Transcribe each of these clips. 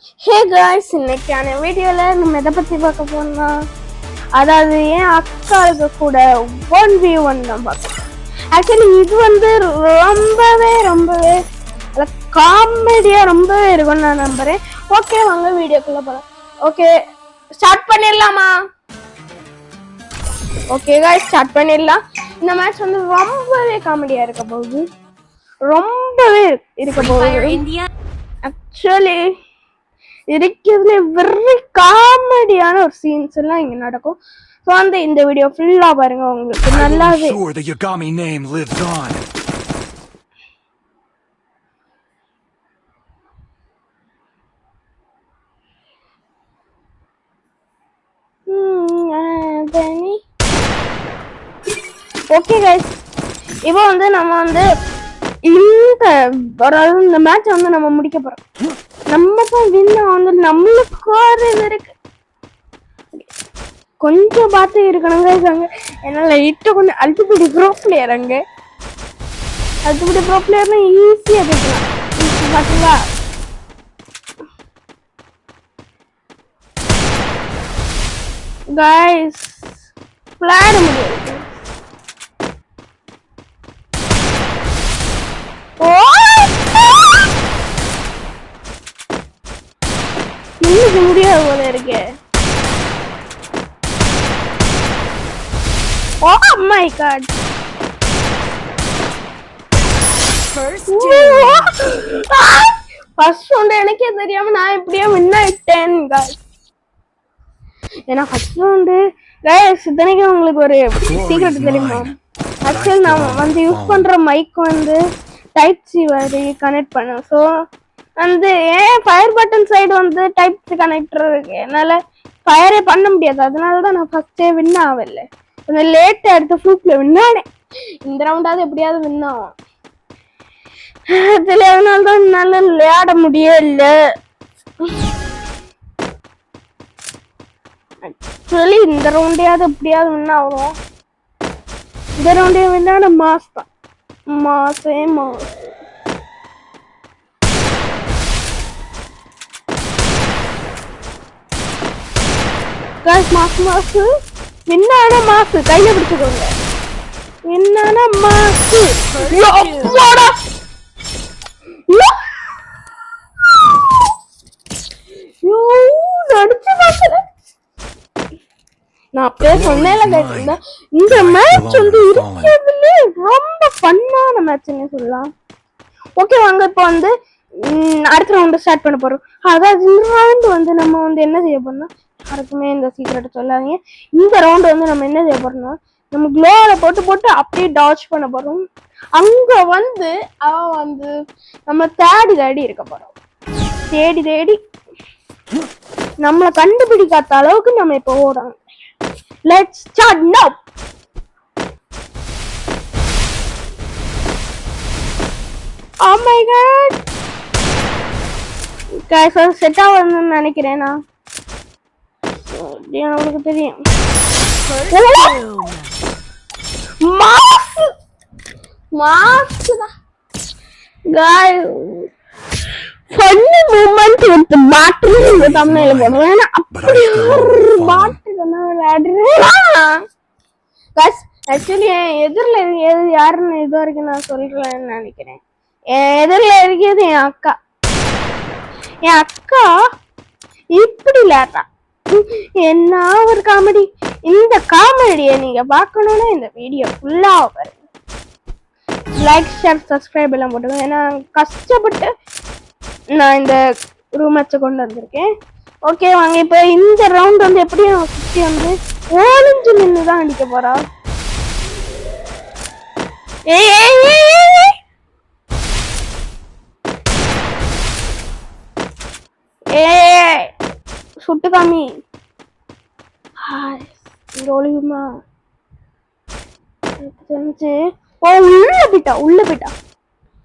Hey guys, இன்னைக்கான வீடியோல நம்ம எதை பத்தி பார்க்க போறோம்னா, அதாவது என் அக்காவுக்கு கூட 1v1 தான் பார்க்கணும். ஆக்சுவலி இது வந்து ரொம்பவே காமெடியா ரொம்பவே இருக்கும்னு நான் நம்புறேன். ஓகே, வாங்க வீடியோக்குள்ள போலாம். ஓகே, ஸ்டார்ட் பண்ணிடலாமா? ஓகே காய்ஸ், ஸ்டார்ட் பண்ணிடலாம். இந்த மேட்ச் வந்து ரொம்பவே காமெடியா இருக்க போகுது. ஆக்சுவலி இருக்கிறதுல வெரி காமெடியான ஒரு சீன்ஸ் எல்லாம் இங்க நடக்கும். ஸோ அந்த இந்த வீடியோ ஃபுல்லா பாருங்க, உங்களுக்கு நல்லாவே. ஓகே கைஸ், இப்போ வந்து நம்ம வந்து இந்த மேட்ச் வந்து நம்ம முடிக்க போறோம். நம்ம தான் வின்ன வந்து நம்மளுக்கு ஒரு இது இருக்கு. கொஞ்சம் பார்த்து இருக்கணுங்க. என்னால லைட்டா கொஞ்சம் அல்டிபிடி ப்ரோ பிளேயருங்க. அல்டிபிடி ப்ரோ பிளேயர்னா ஈஸியா கேட்கலாம். பாத்தீங்களா? கைஸ், விளையாட முடியாது. இன்னைக்கு முடியாது போல இருக்கு. Oh my god, first round எனக்கே தெரியாம நான் இப்படியே வின் ஆயிட்டேன். ஏன்னா ஃபர்ஸ்ட் ரவுண்டு கைஸ், இத்தனைக்கும் உங்களுக்கு ஒரு சீக்ரெட் தெரியுமா? ஆக்சுவலி நான் வந்து யூஸ் பண்ற மைக் வந்து டைப் சி வரை கனெக்ட் பண்ணேன். ஸோ வந்து ஏன் ஃபயர் பட்டன் சைடு வந்து டைப் சி கனெக்டர் இருக்கு, என்னால் ஃபயரே பண்ண முடியாது. அதனால தான் நான் ஃபர்ஸ்டே வின் ஆகல. கொஞ்சம் லேட்டாக எடுத்து ஃப்ளூக்ல வின் ஆனேன். இந்த ரவுண்டாவது எப்படியாவது வின் ஆகும். அதில் அதனால தான் என்னால் விளையாட முடியல. ஆக்சுவலி இந்த ரவுண்டையாவது எப்படியாவது வின் ஆகும். இந்த ரவுண்டே வின்னான மாஸ் தான். மாசே மாசு என்னான மாசு கையில பிடிச்சுக்கோங்க. என்னான மாசு நான் அப்படியே சொன்னேன்ல, இந்த மேட்ச் வந்து இருக்கிறதுல ரொம்ப ஃபன்னான மேட்ச்னே சொல்லலாம். ஓகே வாங்க, இப்போ வந்து அடுத்த ரவுண்ட் ஸ்டார்ட் பண்ண போறோம். அதாவது இந்த ரவுண்ட் வந்து நம்ம வந்து என்ன செய்ய போறோம்னா, யாருக்குமே இந்த சீக்ரெட் சொல்லாதீங்க. இந்த ரவுண்ட் வந்து நம்ம என்ன செய்ய போறோம்னா, நம்ம க்ளோவரை போட்டு அப்படியே டாச் பண்ண போறோம். அங்க வந்து அவன் வந்து நம்ம தேடி இருக்க போறோம். தேடி நம்மளை கண்டுபிடிக்காத அளவுக்கு நம்ம இப்போ ஓடணும். Let's start now. Oh my god, guys, set ஆகும்னு நினைக்கிறேன். நான் உங்களுக்கு தெரியும். guys, funny moment with battery இந்த thumbnail போடுறேன். ஏன்னா அப்படி ஒரு பாட்டு என்ன விளையாடுறேன். guys, actually எதிரில் யாருன்னு இது வரைக்கும் நான் சொல்றேன்னு நினைக்கிறேன். எதிரில் இருக்கிறது என் அக்கா. என் அக்கா இப்படி லேட்டா என்ன ஒரு காமெடி. இந்த காமெடியை நீங்க பார்க்கணும்னா இந்த வீடியோ ஃபுல்லா பாருங்க. லைக், ஷேர், சப்ஸ்கிரைப் எல்லாம் போட்டுருங்க. ஏன்னா கஷ்டப்பட்டு நான் இந்த ரூம் மேட்சை கொண்டு வந்திருக்கேன். ஓகே வாங்க, இப்போ இந்த ரவுண்ட் வந்து எப்படியும் சுற்றி வந்து ஓலஞ்சு நின்று தான் அடிக்க போறா. சுட்டு காமி ஒளியுமா தெரிஞ்சு. ஓ, உள்ள போயிட்டா.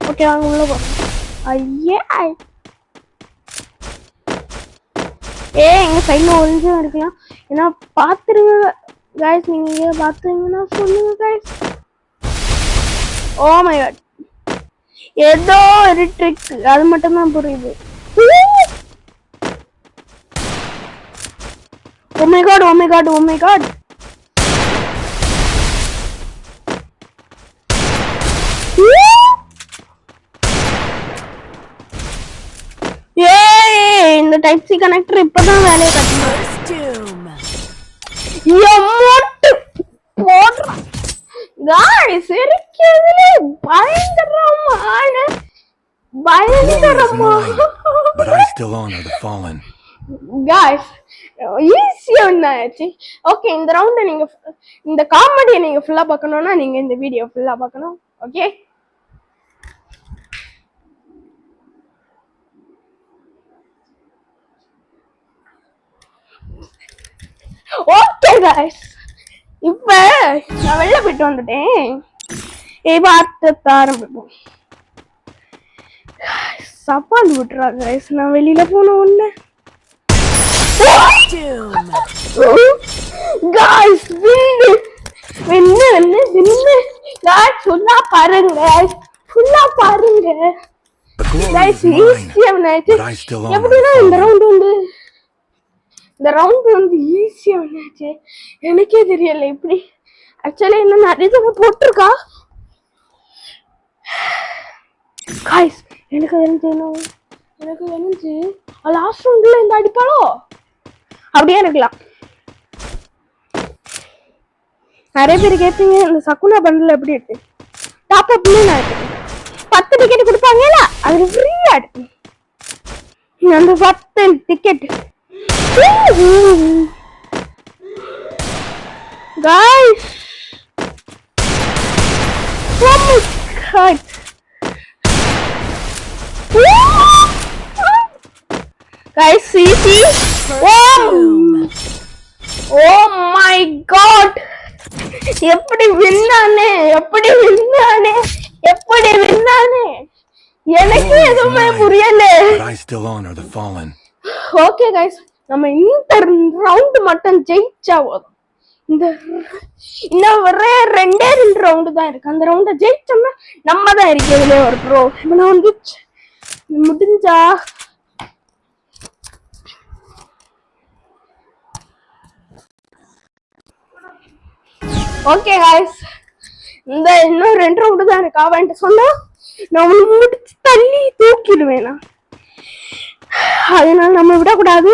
ஓகே வாங்க உள்ள போறோம். ஐயா, எங்க சைட்ல ஒளிஞ்சும் இருக்கலாம். ஏன்னா பாத்துருங்க கைஸ், நீங்க பாத்துங்கன்னா சொல்லுங்க கைஸ். ஓ மை காட், ஏதோ ஒரு ட்ரிக், அது மட்டும் தான் புரியுது. Oh my god, oh my god, oh my god. Yay! இந்த டைப் சி கனெக்டர் இப்பதான் வேலையை கட்டணும். எமோட் போடுறா. Guys, இருக்கதுல பயங்கரமான But I still honor the fallen. Guys, ஈஸியா ஒன்னாச்சு. ஓகே, இந்த ரவுண்ட நீங்க இந்த காமெடியை நீங்க ஃபுல்லா பார்க்கணும்னா நீங்க இந்த வீடியோ ஃபுல்லா பார்க்கணும். ஓகே, ஓகே guys, இப்ப நான் வெளில போயிட்டு வந்துட்டேன். பார்த்து ஆரம்பிப்போம். சவால் விட்டுறா guys, நான் வெளியில போன உடனே guys வின்னு guys ஃபுல்லா பாருங்க guys ஈஸியா வந்துச்சு. எப்படின்னா இந்த ரவுண்ட் வந்து ஈஸியா வந்துச்சு. எனக்கே தெரியல இப்படி. ஆக்சுவலி என்ன நிறைய தடவை போட்டிருக்கா guys. எனக்கு தெரிஞ்சு லாஸ்ட் ரவுண்ட்ல இந்த அடிப்பாளோ அப்படியே இருக்கலாம். நிறைய பேர் கேட்பீங்க இந்த சக்குனா பண்டில் எப்படி இருக்கு, டாப் அப்ல நான் இருக்கேன். 10 டிக்கெட் கொடுப்பாங்கல்ல, அது ஃப்ரீயா இருக்கு. அந்த 10 ticket guys, oh my god, guys see oh my god, எப்படி வின்னானே எனக்கு எதுவுமே புரியல. ஓகே guys, நம்ம இந்த ரவுண்ட் மட்டும் ஜெயிச்சா போதும். இன்னும் ஒரே 2 ரவுண்டு தான் இருக்கு. அந்த ரவுண்ட ஜெயிச்சோம்னா நம்ம தான் இருக்கிறதுல ஒரு ப்ரோ. நான் வந்து முடிஞ்சா ஓகே காய்ஸ், இந்த இன்னும் 2 ரவுண்டு தான் இருக்கு. அவன்ட்டு சொன்னா நான் முடிச்சு தள்ளி தூக்கிடுவேன். அதனால நம்ம விடக்கூடாது.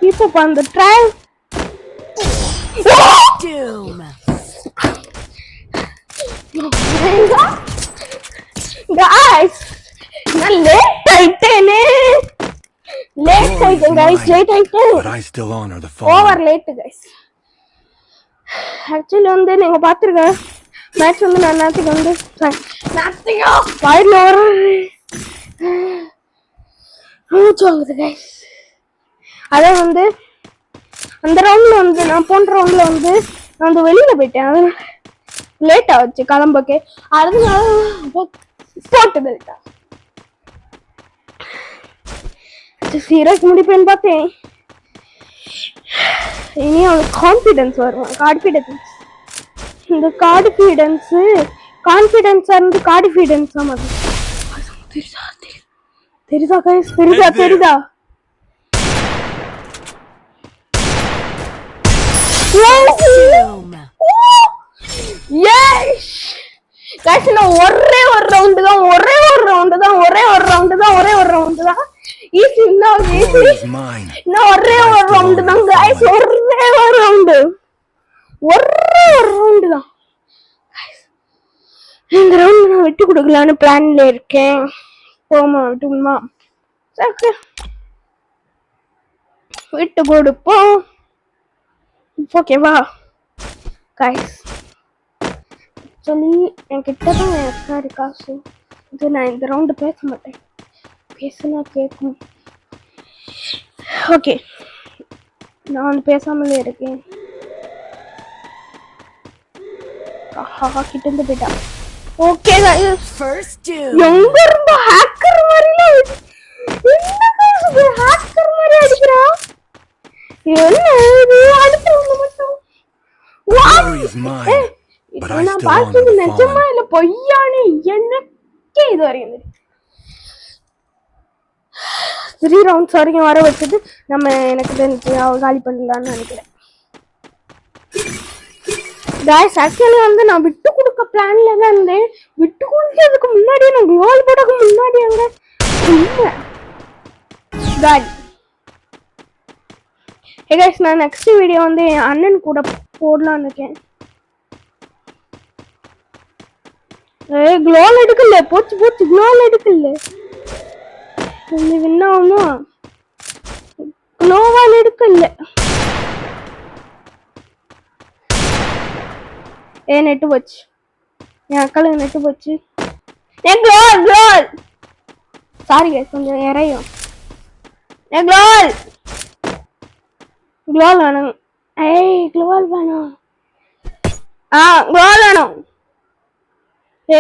இப்ப அந்த ட்ரைவ் guys, நான் லேட் ஆயிட்டேன் ஓவர் லேட் guys. ஆக்சுவலி வந்து நீங்க பாத்துருக்க மேட்ச் வந்து நான் நேரத்துக்கு வந்து வாயில வர மூச்சுவாங்குது guys. அதே வந்து அந்த ரவுண்ட்ல வந்து நான் போன்ற ரவுண்ட்ல வந்து நான் வந்து வெளியில போயிட்டேன். அதனால லேட் ஆச்சு கிளம்புக்கு. அதனால போட்டு போயிட்டா சீரியஸ் முடிப்பேன்னு பார்த்தேன். இனி அவனுக்கு கான்ஃபிடன்ஸ் வரும். இந்த கான்ஃபிடன்ஸா இருந்து கான்ஃபிடன்ஸா மாதிரி தெரியுதா கைஸ்? தெரியுதா guys, நான் ஒரே ஒரு ரவுண்ட் தான் ஈஸி. இன்னும் ஒரே ஒரு ரவுண்ட் தான் guys, ஒரே ஒரு ரவுண்ட் தான். இந்த ரவுண்ட் நான் விட்டு கொடுக்கலான்னு பிளான்ல இருக்கேன். போமா விட்டுமா? விட்டு கொடுப்போம். ஓகேவா guys? ஆக்சுவலி என்கிட்ட தான் இருக்காரு காசு. இது நான் இந்த ரவுண்டு பேச மாட்டேன். பேசுனா கேட்கும். ஓகே, நான் வந்து பேசாமலே இருக்கேன். கிட்ட இருந்து போயிட்டா. ஓகே எங்க இருந்த ஹேக்கர் மாதிரி அடிக்கிறா. என்ன அடுத்து மட்டும் நான் பார்த்தது நிஜமா இல்ல பொய்யானே எனக்கே இது வரையும் 3 ரவுண்ட்ஸ் வரைக்கும் வர வச்சுட்டு நம்ம எனக்கு தெரிஞ்சு காலி பண்ணலாம்னு நினைக்கிறேன். guys ஆக்சுவலி வந்து நான் விட்டு கொடுக்க பிளான்ல தான் இருந்தேன். விட்டு கொடுக்கிறதுக்கு முன்னாடியே நான் கோல் போடக்கு முன்னாடி அங்க காலி. ஹே गाइस நான் நெக்ஸ்ட் வீடியோ வந்து என் அண்ணன் கூட போடலாம்னு இருக்கேன். க்ளோல் எடுக்கல, போச்சு போச்சு, க்ளோல் எடுக்கல. நீ வின்னாவுமா க்ளோவால் எடுக்கல. நெட்டு போச்சு, என் அக்காளுக்கு நெட்டு போச்சு. க்ளோல் க்ளோல் சாரி गाइस கொஞ்சம் இறையும். க்ளோல் க்ளோல் வேணும். க்ளோல் வேணும். க்ளோல் வேணும்.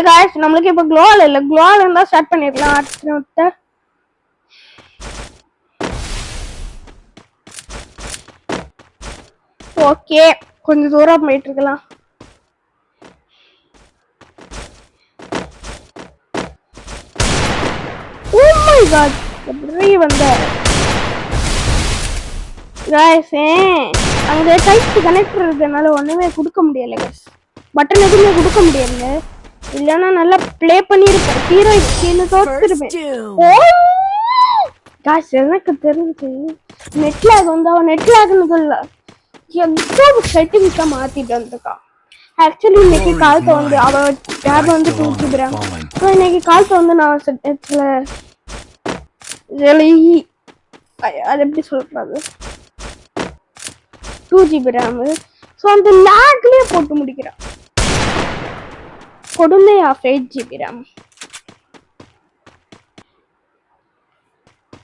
गाइस நம்மளுக்கு இப்ப க்ளோல் இல்ல. க்ளோல் இருந்தா ஸ்டார்ட் பண்ணிடலாம் அடுத்த. ஓகே கொஞ்சம் தூரம் போயிட்டு இருக்கலாம். ஓ மை காட் எப்படி வந்த गाइस அங்க டைப் கனெக்டர் இருக்கனால ஒண்ணுமே கொடுக்க முடியல गाइस. பட்டன் எதுவுமே கொடுக்க முடியல. இல்லனா நல்லா ப்ளே பண்ணிருப்பேன். ஹீரோ கீழ தோத்துருப்பேன். ஓ गाइस எனக்கு தெரிஞ்சு நெட் லாக் வந்து நெட் லாக்னு இல்ல, ஏதோ செட்டிங்ஸ் மாத்திட்டு வந்திருக்கா. ஆக்சுவலி இன்னைக்கு கால்ல வந்து அவ டேப் வந்து தூக்கிடுறான். சோ இன்னைக்கு கால்ல வந்து நான் செட்டிங்ஸ்ல அது எப்படி சொல்றது 2GB RAM. ஸோ அந்த லேக்லேயே போட்டு முடிக்கிறான். கொடுமையா 8GB RAM.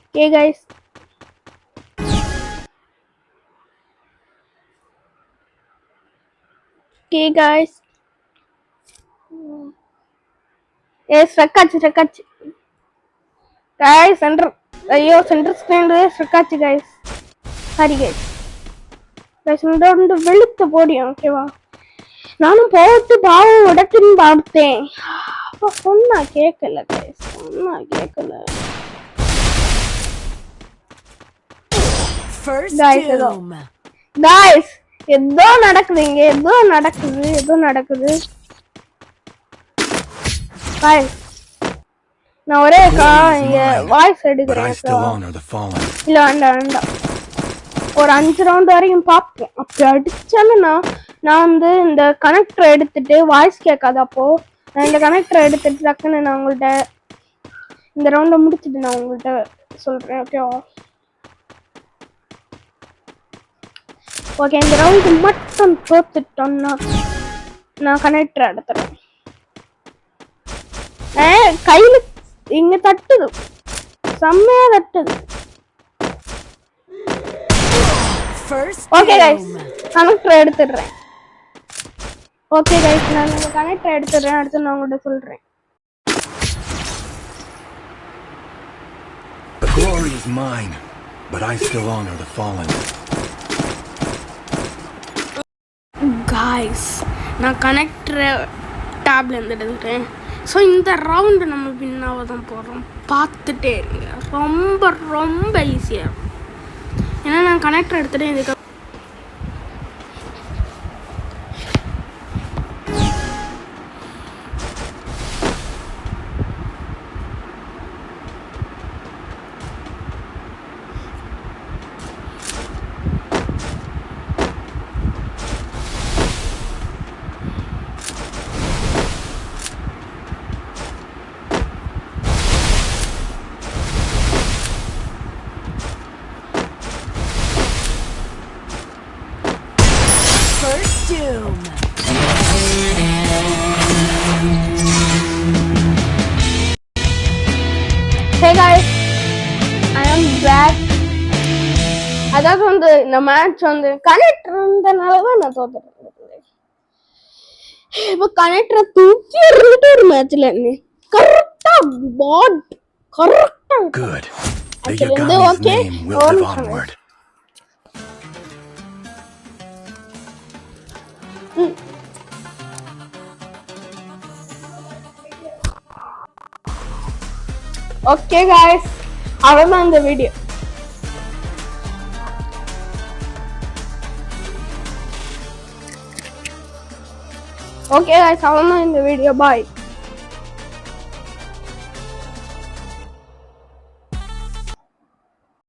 Okay guys struck ஆச்சு गाइस சென்டர். ஐயோ சென்டர் ஸ்கிரீன் ஸ்ட்ரக் ஆச்சு गाइस. சாரி गाइस இந்த வெளுத்து போடியும். ஓகேவா நானும் போட்டு பாவம் இடத்தின் பார்த்தேன். சொன்னா கேட்கல गाइस, சொன்னா கேட்கல. गाइस ஏதோ நடக்குது இங்க, ஏதோ நடக்குது गाइस. நான் ஒரே இங்க வாய்ஸ் எடுக்கிறேன். இல்ல வேண்டாம் ஒரு 5 ரவுண்ட் வரைக்கும் பார்ப்போம். அப்படி அடிச்சாலும் நான் வந்து இந்த கனெக்டர் எடுத்துட்டு வாய்ஸ் கேட்காது. அப்போ நான் இந்த கனெக்டர் எடுத்துட்டு டக்குன்னு நான் உங்கள்கிட்ட இந்த ரவுண்டை முடிச்சுட்டு நான் உங்கள்கிட்ட சொல்றேன். ஓகே இந்த ரவுண்டு மட்டும் தோத்துட்டோம்னா நான் கனெக்டர் எடுத்துறேன். கையில இங்க தட்டுது, செம்மையா தட்டுது. ஓகே गाइस கனெக்டர் எடுத்துறேன். ஓகே गाइस நான் இந்த கனெக்டர் எடுத்துறேன். அடுத்து நான் உங்கள்ட்ட சொல்றேன். The glory is mine, but I still honor the fallen. Guys நான் கனெக்டர் டேப்ல இருந்து எடுத்துட்டேன். ஸோ இந்த ரவுண்டு நம்ம வின்னாக தான் போகிறோம். பார்த்துட்டே இருங்க, ரொம்ப ரொம்ப ஈஸியாக இருக்கும். ஏன்னா நான் கனெக்டர் எடுத்துகிட்டேன். இதுக்கு Doom. Hey guys, I am back. அதாவது வந்து இந்த மேட்ச் வந்து கனெக்டர் இருந்தனால தான் நான் தோத்துட்டேன். இப்போ கனெக்டரை தூக்கி எறிஞ்சிட்டு ஒரு மேட்ச்ல இருந்தேன். கரெக்டா பாட் கரெக்டா. Good. The Yagami's name will live onward. Okay guys அவ்வளவுதான் இந்த வீடியோ. ஓகே गाइस, அவ்வளவுதான் இந்த வீடியோ. பாய்.